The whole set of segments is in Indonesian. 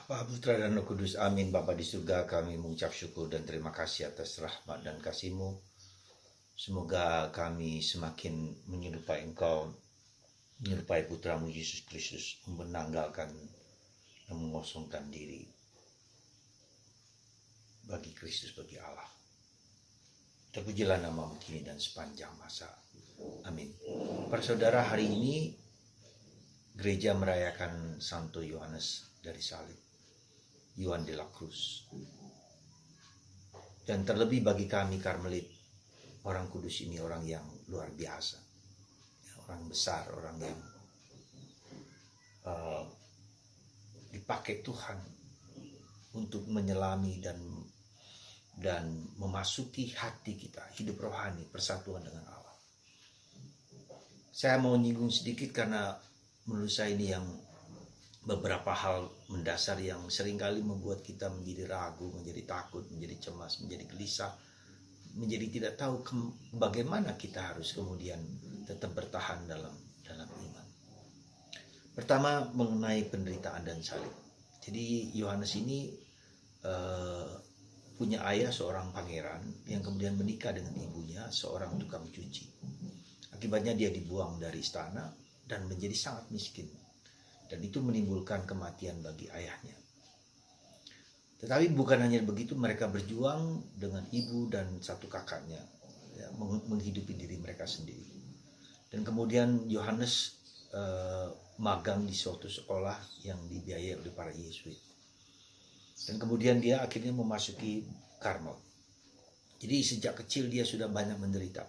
Bapa, Putra dan Roh Kudus, amin. Bapa di surga, kami mengucap syukur dan terima kasih atas rahmat dan kasih-Mu. Semoga kami semakin menyerupai Engkau, menyerupai Putramu Yesus Kristus, menanggalkan dan mengosongkan diri bagi Kristus, bagi Allah. Terpujilah nama-Mu kini dan sepanjang masa. Amin. Para saudara, hari ini gereja merayakan Santo Yohanes dari Salib, Yohan de la Cruz. Dan terlebih bagi kami Karmelit, orang kudus ini orang yang luar biasa, orang besar, orang yang dipakai Tuhan untuk menyelami dan memasuki hati kita, hidup rohani, persatuan dengan Allah. Saya mau nyinggung sedikit karena menurut saya ini yang beberapa hal mendasar yang seringkali membuat kita menjadi ragu, menjadi takut, menjadi cemas, menjadi gelisah, menjadi tidak tahu bagaimana kita harus kemudian tetap bertahan dalam iman. Pertama, mengenai penderitaan dan salib. Jadi Yohanes ini punya ayah seorang pangeran yang kemudian menikah dengan ibunya seorang tukang cuci. Akibatnya dia dibuang dari istana dan menjadi sangat miskin. Dan itu menimbulkan kematian bagi ayahnya. Tetapi bukan hanya begitu, mereka berjuang dengan ibu dan satu kakaknya, ya, menghidupi diri mereka sendiri. Dan kemudian Yohanes magang di suatu sekolah yang dibiayai oleh para Yesuit. Dan kemudian dia akhirnya memasuki Karmel. Jadi sejak kecil dia sudah banyak menderita.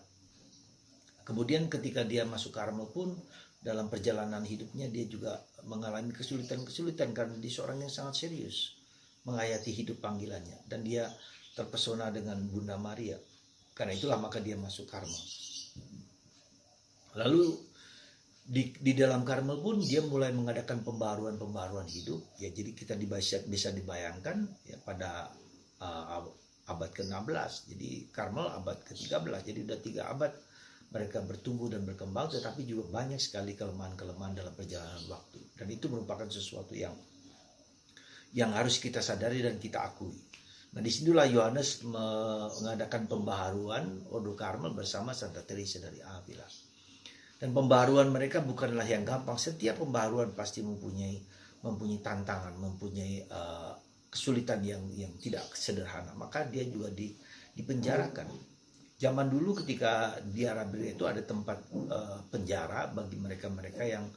Kemudian ketika dia masuk Karmel pun, dalam perjalanan hidupnya dia juga mengalami kesulitan-kesulitan karena dia seorang yang sangat serius menghayati hidup panggilannya, dan dia terpesona dengan Bunda Maria. Karena itulah maka dia masuk Karmel. Lalu di dalam Karmel pun dia mulai mengadakan pembaruan hidup. Ya, jadi kita bisa dibayangkan ya, pada abad ke-16. Jadi Karmel abad ke-13. Jadi udah 3 abad mereka bertumbuh dan berkembang, tetapi juga banyak sekali kelemahan-kelemahan dalam perjalanan waktu. Dan itu merupakan sesuatu yang harus kita sadari dan kita akui. Nah, disitulah Yohanes mengadakan pembaharuan Ordo Karmel bersama Santa Teresa dari Avila. Dan pembaharuan mereka bukanlah yang gampang. Setiap pembaharuan pasti mempunyai tantangan, mempunyai kesulitan yang tidak sederhana. Maka dia juga dipenjarakan. Zaman dulu ketika di Arabia itu ada tempat penjara bagi mereka-mereka yang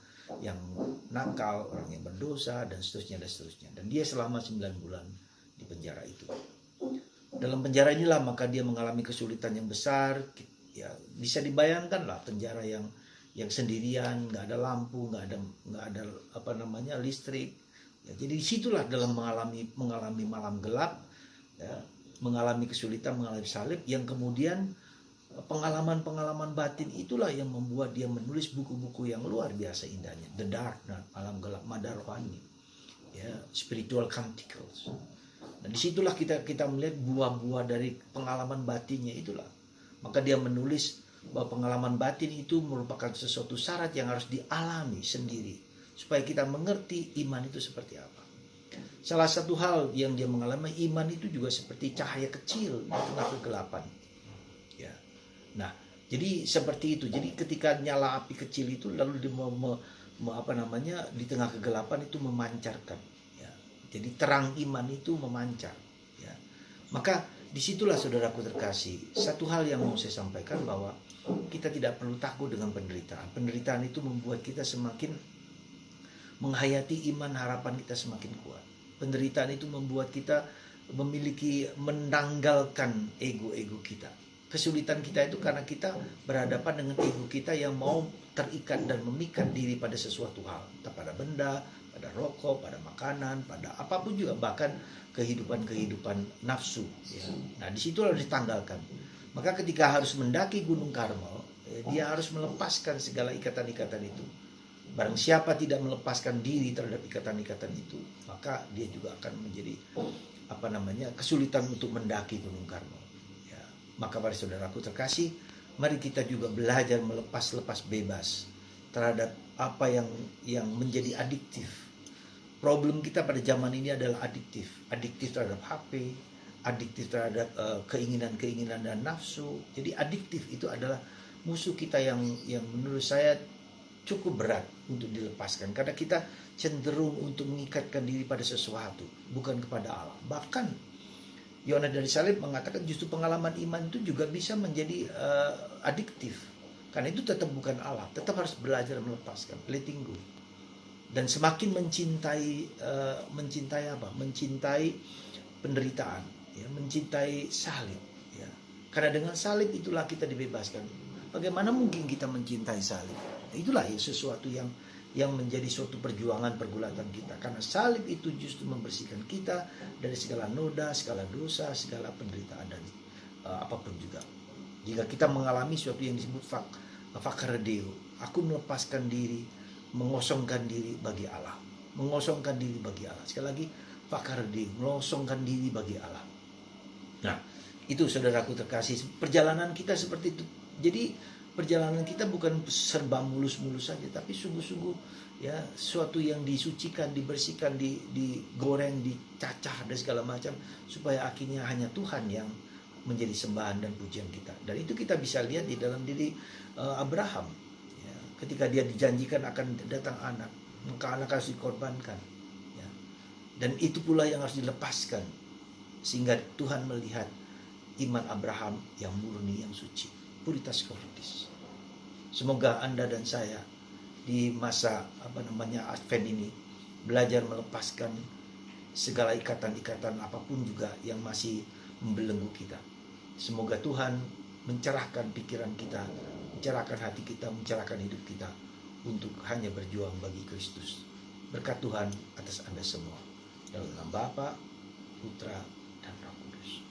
nakal, orang yang berdosa, dan seterusnya. Dan dia selama 9 bulan di penjara itu. Dalam penjara inilah maka dia mengalami kesulitan yang besar. Ya, bisa dibayangkan lah penjara yang sendirian, nggak ada lampu, nggak ada listrik. Ya, jadi disitulah dalam mengalami malam gelap, ya, mengalami kesulitan, mengalami salib, yang kemudian pengalaman batin itulah yang membuat dia menulis buku-buku yang luar biasa indahnya. The Dark, malam gelap, Mada Rohani, ya, Spiritual Canticles. Nah, disitulah kita melihat buah-buah dari pengalaman batinnya itulah. Maka dia menulis bahwa pengalaman batin itu merupakan sesuatu syarat yang harus dialami sendiri supaya kita mengerti iman itu seperti apa. Salah satu hal yang dia mengalami, iman itu juga seperti cahaya kecil di tengah kegelapan. Ya. Nah, jadi seperti itu. Jadi ketika nyala api kecil itu lalu dia di tengah kegelapan itu memancarkan. Ya. Jadi terang iman itu memancar. Ya. Maka disitulah saudaraku terkasih, satu hal yang mau saya sampaikan bahwa kita tidak perlu takut dengan penderitaan. Penderitaan itu membuat kita semakin menghayati iman, harapan kita semakin kuat. Penderitaan itu membuat kita menanggalkan ego-ego kita. Kesulitan kita itu karena kita berhadapan dengan ego kita yang mau terikat dan memikat diri pada sesuatu hal. Pada benda, pada rokok, pada makanan, pada apapun juga, bahkan kehidupan nafsu. Ya. Nah, disitu harus ditanggalkan. Maka ketika harus mendaki Gunung Karmel, dia harus melepaskan segala ikatan-ikatan itu. Barang siapa tidak melepaskan diri terhadap ikatan-ikatan itu, maka dia juga akan menjadi kesulitan untuk mendaki Gunung Karmel. Ya. Maka para saudaraku terkasih, mari kita juga belajar melepas bebas terhadap apa yang menjadi adiktif, Problem kita pada zaman ini adalah adiktif terhadap HP, adiktif terhadap keinginan-keinginan dan nafsu. Jadi adiktif itu adalah musuh kita yang menurut saya cukup berat untuk dilepaskan, karena kita cenderung untuk mengikatkan diri pada sesuatu, bukan kepada Allah. Bahkan Yohanes dari Salib mengatakan justru pengalaman iman itu juga bisa menjadi adiktif, karena itu tetap bukan Allah, tetap harus belajar melepaskan, letting go. Dan semakin mencintai apa? Mencintai penderitaan, ya, mencintai salib, ya. Karena dengan salib itulah kita dibebaskan. Bagaimana mungkin kita mencintai salib? Itulah ya sesuatu yang menjadi suatu perjuangan pergulatan kita. Karena salib itu justru membersihkan kita dari segala noda, segala dosa, segala penderitaan dan apapun juga. Jika kita mengalami suatu yang disebut fakardeo, aku melepaskan diri, mengosongkan diri bagi Allah, mengosongkan diri bagi Allah. Sekali lagi, fakardeo, mengosongkan diri bagi Allah. Nah, itu saudaraku terkasih, perjalanan kita seperti itu. Jadi perjalanan kita bukan serba mulus-mulus saja, tapi sungguh-sungguh ya suatu yang disucikan, dibersihkan, digoreng, dicacah dan segala macam, supaya akhirnya hanya Tuhan yang menjadi sembahan dan pujian kita. Dan itu kita bisa lihat di dalam diri Abraham, ya, ketika dia dijanjikan akan datang anak, maka anak harus dikorbankan, ya. Dan itu pula yang harus dilepaskan, sehingga Tuhan melihat iman Abraham yang murni, yang suci, puritas cordis. Semoga Anda dan saya di masa Advent ini belajar melepaskan segala ikatan-ikatan apapun juga yang masih membelenggu kita. Semoga Tuhan mencerahkan pikiran kita, mencerahkan hati kita, mencerahkan hidup kita untuk hanya berjuang bagi Kristus. Berkat Tuhan atas Anda semua. Dalam nama Bapa, Putra, dan Roh Kudus.